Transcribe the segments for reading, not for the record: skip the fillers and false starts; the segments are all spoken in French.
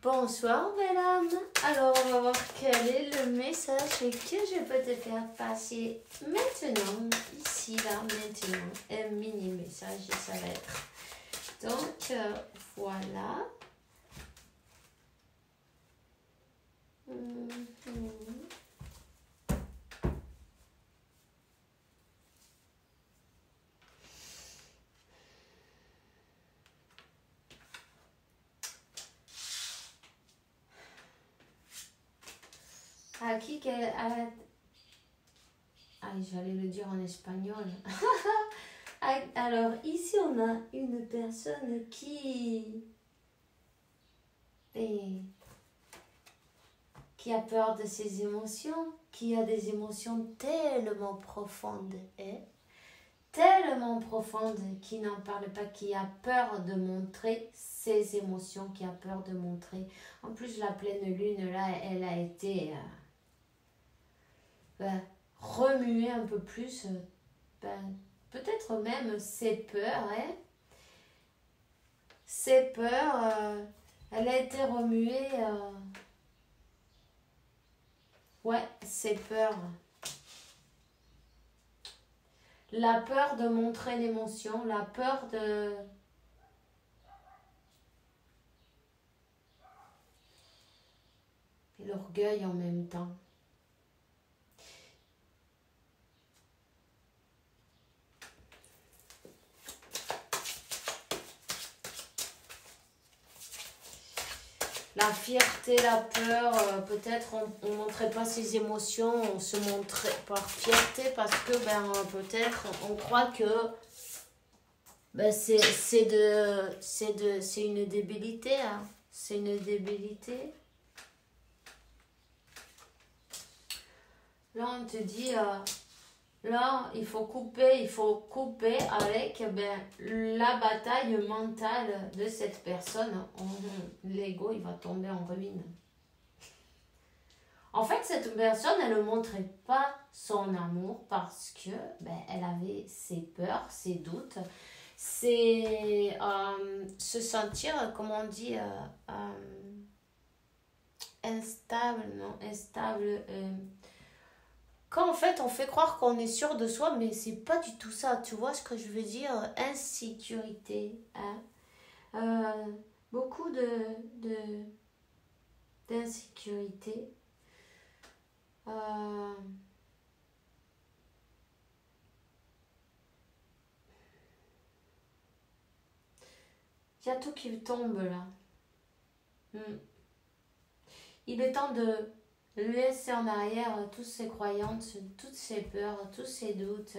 Bonsoir belle âme. Alors on va voir quel est le message que je peux te faire passer maintenant, ici, là, maintenant. Un mini message, ça va être. Donc voilà. Aquí que j'allais le dire en espagnol. Alors ici on a une personne qui a peur de ses émotions, qui a des émotions tellement profondes, tellement profondes, qui n'en parle pas, qui a peur de montrer ses émotions, qui a peur de montrer. En plus la pleine lune là, elle a été remuer un peu plus, peut-être même ses peurs, ses peurs, elle a été remuée, ses peurs. La peur de montrer l'émotion, la peur de... et l'orgueil en même temps. La fierté, la peur, peut-être on ne montrait pas ses émotions, on se montrait par fierté parce que peut-être on croit que c'est une débilité. C'est une débilité. Là on te dit, là il faut couper avec la bataille mentale de cette personne. L'ego il va tomber en ruine. En fait cette personne elle ne montrait pas son amour parce que elle avait ses peurs, ses doutes, c'est se sentir, comment on dit, instable. Quand en fait on fait croire qu'on est sûr de soi, mais c'est pas du tout ça, tu vois ce que je veux dire, insécurité, beaucoup d'insécurité. Il y a tout qui tombe là. Il est temps de laisser en arrière toutes ces croyances, toutes ces peurs, tous ces doutes.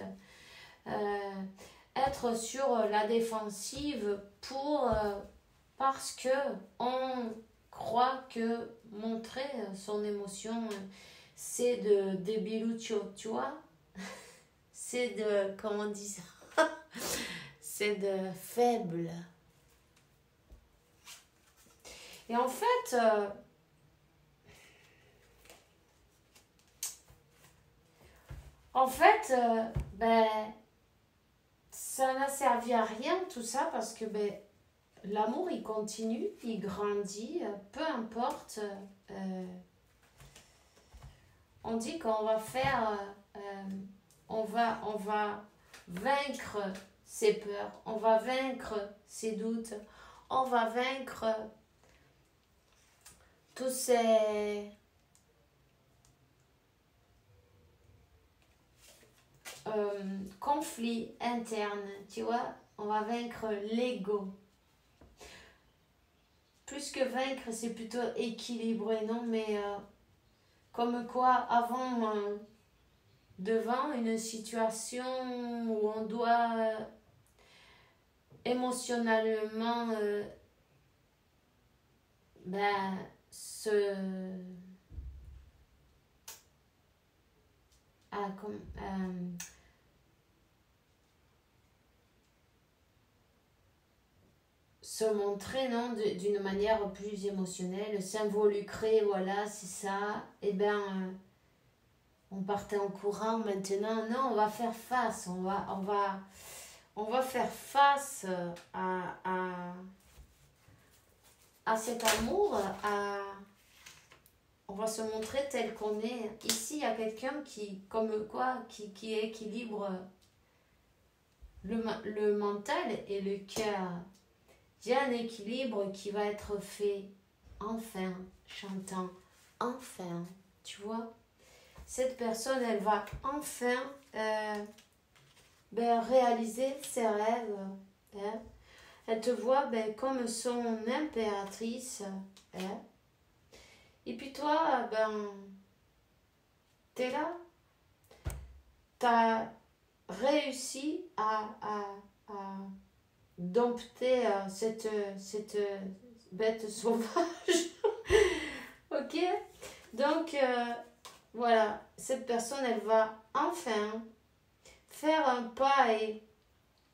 Être sur la défensive parce que on croit que montrer son émotion, c'est de débiluccio, tu vois. C'est de, comment on dit ça, c'est de faible. Et en fait, ça n'a servi à rien tout ça parce que l'amour il continue, il grandit, peu importe. On dit qu'on va faire, on va vaincre ses peurs, on va vaincre ses doutes, on va vaincre tous ces conflits internes, tu vois, on va vaincre l'ego. Plus que vaincre, c'est plutôt équilibrer, non, mais comme quoi, avant, devant une situation où on doit émotionnellement se montrer, non, d'une manière plus émotionnelle, s'involucrer, voilà, c'est ça. On partait en courant. Maintenant, non, on va faire face, on va faire face à à cet amour, on va se montrer tel qu'on est. Ici, il y a quelqu'un qui, comme quoi, qui équilibre le mental et le cœur. Il y a un équilibre qui va être fait, enfin, j'entends, enfin, tu vois. Cette personne, elle va enfin réaliser ses rêves. Hein. Elle te voit comme son impératrice. Hein. Et puis toi, t'es là. T'as réussi à dompter cette bête sauvage. Ok? Donc, voilà, cette personne, elle va enfin faire un pas et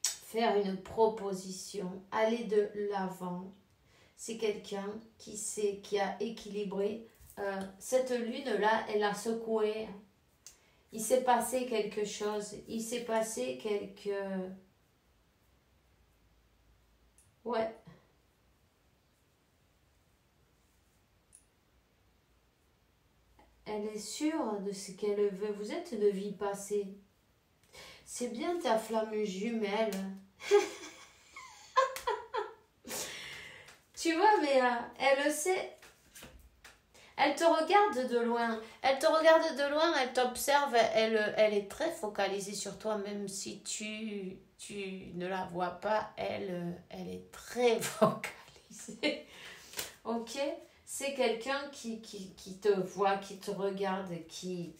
faire une proposition, aller de l'avant. C'est quelqu'un qui a équilibré. Cette lune-là, elle a secoué. Il s'est passé quelque chose. Il s'est passé quelque... Ouais. Elle est sûre de ce qu'elle veut. Vous êtes de vie passée. C'est bien ta flamme jumelle. Tu vois, mais elle le sait. Elle te regarde de loin. Elle te regarde de loin, elle t'observe. Elle est très focalisée sur toi, même si tu ne la vois pas. Elle est très focalisée. Ok? C'est quelqu'un qui te voit, qui te regarde, qui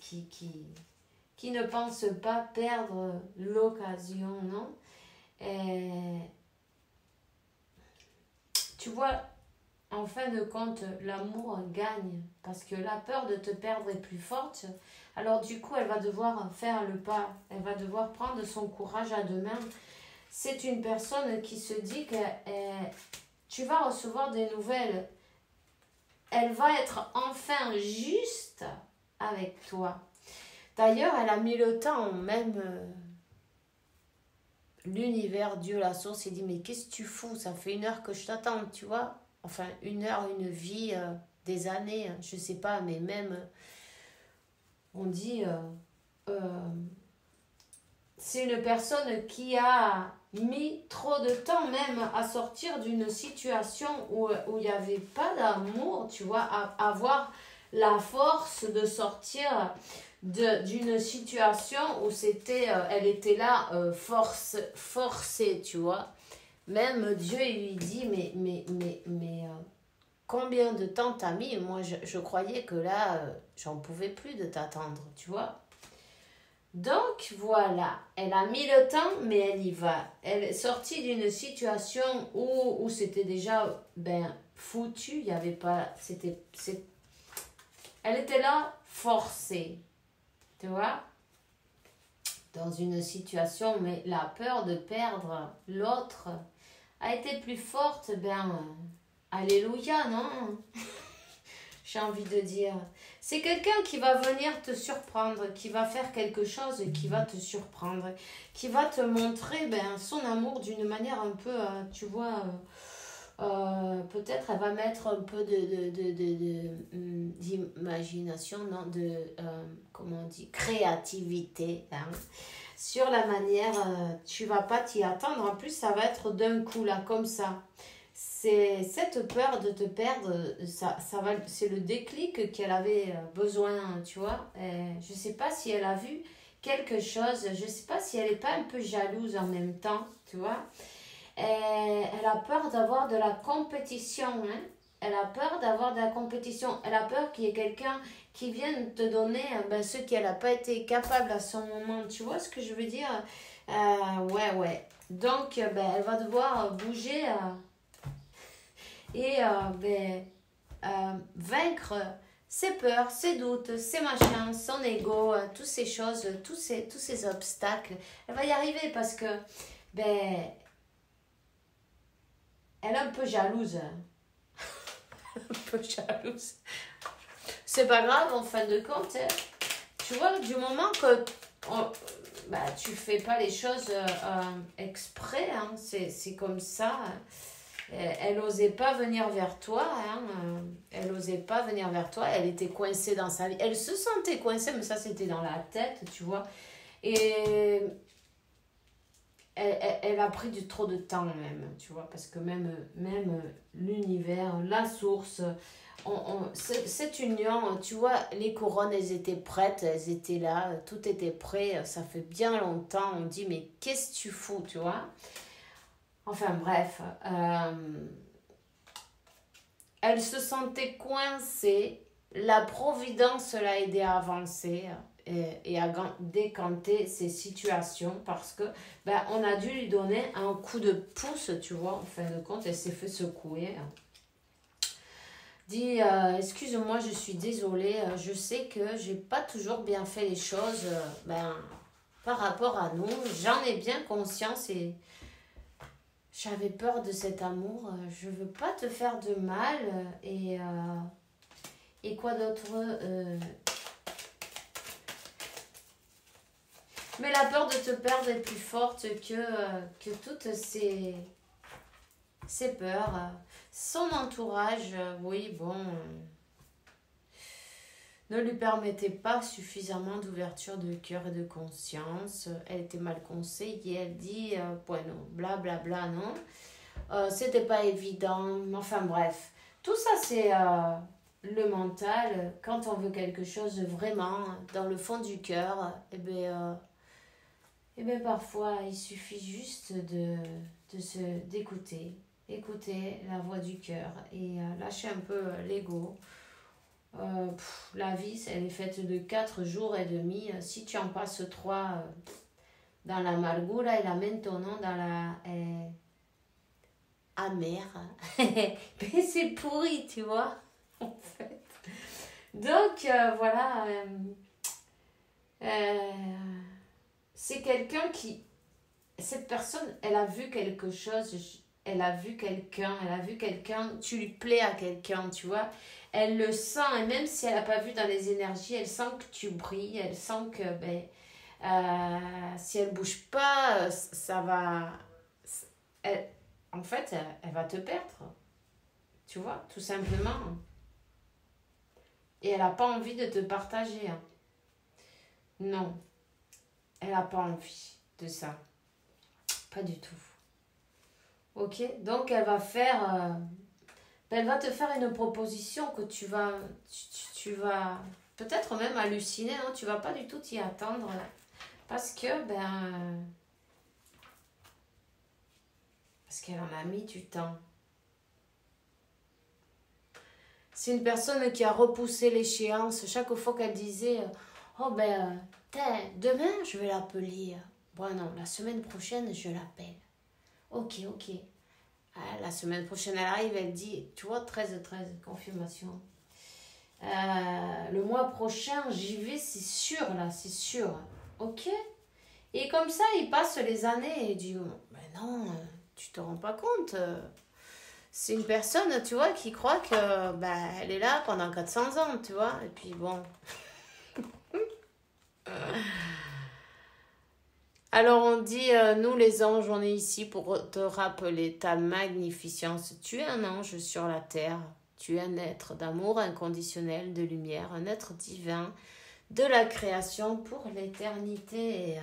ne pense pas perdre l'occasion, non? Et tu vois, en fin de compte, l'amour gagne parce que la peur de te perdre est plus forte. Alors du coup, elle va devoir faire le pas. Elle va devoir prendre son courage à deux mains. C'est une personne qui se dit que tu vas recevoir des nouvelles. Elle va être enfin juste avec toi. D'ailleurs, elle a mis le temps, même l'univers, Dieu, la source, il dit, mais qu'est-ce que tu fous? Ça fait 1 heure que je t'attends, tu vois? Enfin, 1 heure, une vie, des années, je sais pas, mais même, on dit, c'est une personne qui a mis trop de temps même à sortir d'une situation où il n'y avait pas d'amour, tu vois, à avoir la force de sortir d'une situation où c'était, elle était là forcée, tu vois. Même Dieu, il lui dit, mais combien de temps t'as mis? Moi, je croyais que là, j'en pouvais plus de t'attendre, tu vois. Donc, voilà, elle a mis le temps, mais elle y va. Elle est sortie d'une situation où c'était déjà, foutu, il n'y avait pas, elle était là, forcée, tu vois, dans une situation, mais la peur de perdre l'autre a été plus forte, alléluia, non? J'ai envie de dire. C'est quelqu'un qui va venir te surprendre, qui va faire quelque chose qui va te surprendre, qui va te montrer son amour d'une manière un peu, tu vois, peut-être elle va mettre un peu d'imagination, non, comment on dit, créativité, hein, sur la manière, tu vas pas t'y attendre, en plus ça va être d'un coup là, comme ça. C'est cette peur de te perdre, c'est le déclic qu'elle avait besoin, tu vois. Je ne sais pas si elle a vu quelque chose, je ne sais pas si elle n'est pas un peu jalouse en même temps, tu vois. Elle a peur d'avoir de la compétition, hein. Elle a peur d'avoir de la compétition. Elle a peur qu'il y ait quelqu'un qui vienne te donner ce qu'elle n'a pas été capable à son moment. Tu vois ce que je veux dire? Ouais. Donc, elle va devoir bouger... et vaincre ses peurs, ses doutes, ses machins, son ego, toutes ces choses, tous ces obstacles. Elle va y arriver parce que elle est un peu jalouse. Un peu jalouse. C'est pas grave en fin de compte. Hein. Tu vois, du moment que tu fais pas les choses exprès, hein, c'est comme ça. Elle n'osait pas venir vers toi, hein. Elle n'osait pas venir vers toi, elle était coincée dans sa vie. Elle se sentait coincée, mais ça c'était dans la tête, tu vois. Et elle a pris trop de temps même, tu vois, parce que même l'univers, la source, cette union, tu vois, les couronnes, elles étaient prêtes, elles étaient là, tout était prêt, ça fait bien longtemps, on dit, mais qu'est-ce que tu fous, tu vois? Enfin bref, elle se sentait coincée, la providence l'a aidée à avancer et à décanter ces situations parce que on a dû lui donner un coup de pouce, tu vois, en fin de compte, elle s'est fait secouer. Dit, excuse-moi, je suis désolée, je sais que j'ai pas toujours bien fait les choses par rapport à nous, j'en ai bien conscience et j'avais peur de cet amour, je veux pas te faire de mal et quoi d'autre mais la peur de te perdre est plus forte que toutes ces peurs. Son entourage, oui, bon, ne lui permettait pas suffisamment d'ouverture de cœur et de conscience. Elle était mal conseillée, elle dit, bueno, blablabla, non. C'était pas évident, enfin bref. Tout ça, c'est le mental. Quand on veut quelque chose vraiment, dans le fond du cœur, parfois, il suffit juste d'écouter. Écouter la voix du cœur et lâcher un peu l'ego. La vie, elle est faite de 4 jours et demi. Si tu en passes 3 dans la amargura et la non dans la amère, mais c'est pourri, tu vois, en fait. Donc, voilà, c'est quelqu'un qui... Cette personne, elle a vu quelque chose, elle a vu quelqu'un, tu lui plais à quelqu'un, tu vois. Elle le sent, et même si elle n'a pas vu dans les énergies, elle sent que tu brilles, elle sent que si elle bouge pas, ça va... en fait, elle va te perdre, tu vois, tout simplement. Et elle n'a pas envie de te partager. Hein. Non, elle n'a pas envie de ça. Pas du tout. Ok, donc elle va te faire une proposition que tu vas peut-être même halluciner, hein, tu vas pas du tout t'y attendre parce que parce qu'elle en a mis du temps. C'est une personne qui a repoussé l'échéance chaque fois qu'elle disait demain je vais l'appeler. Bon non, la semaine prochaine je l'appelle. Ok. La semaine prochaine, elle arrive, elle dit, tu vois, 13, confirmation. Le mois prochain, j'y vais, c'est sûr, là, c'est sûr. Ok. Et comme ça, il passe les années et il dit, mais non, tu te rends pas compte. C'est une personne, tu vois, qui croit que elle est là pendant 400 ans, tu vois. Et puis bon... Alors on dit, nous les anges, on est ici pour te rappeler ta magnificence. Tu es un ange sur la terre, tu es un être d'amour inconditionnel, de lumière, un être divin de la création pour l'éternité.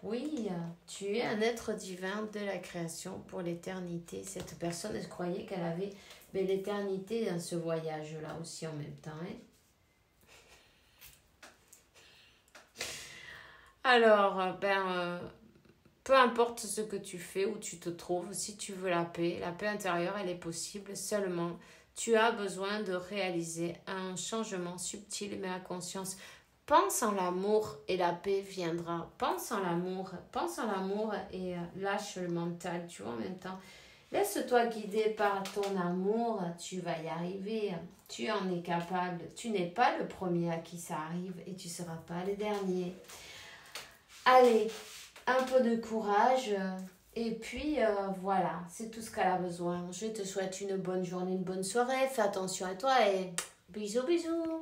Oui, tu es un être divin de la création pour l'éternité. Cette personne, elle croyait qu'elle avait l'éternité dans ce voyage-là aussi en même temps. Hein. Alors, peu importe ce que tu fais, où tu te trouves, si tu veux la paix intérieure, elle est possible. Seulement, tu as besoin de réaliser un changement subtil mais à conscience. Pense en l'amour et la paix viendra. Pense en l'amour et lâche le mental, tu vois, en même temps. Laisse-toi guider par ton amour, tu vas y arriver. Tu en es capable. Tu n'es pas le premier à qui ça arrive et tu ne seras pas le dernier. Allez, un peu de courage et puis voilà, c'est tout ce qu'elle a besoin. Je te souhaite une bonne journée, une bonne soirée, fais attention à toi et bisous bisous.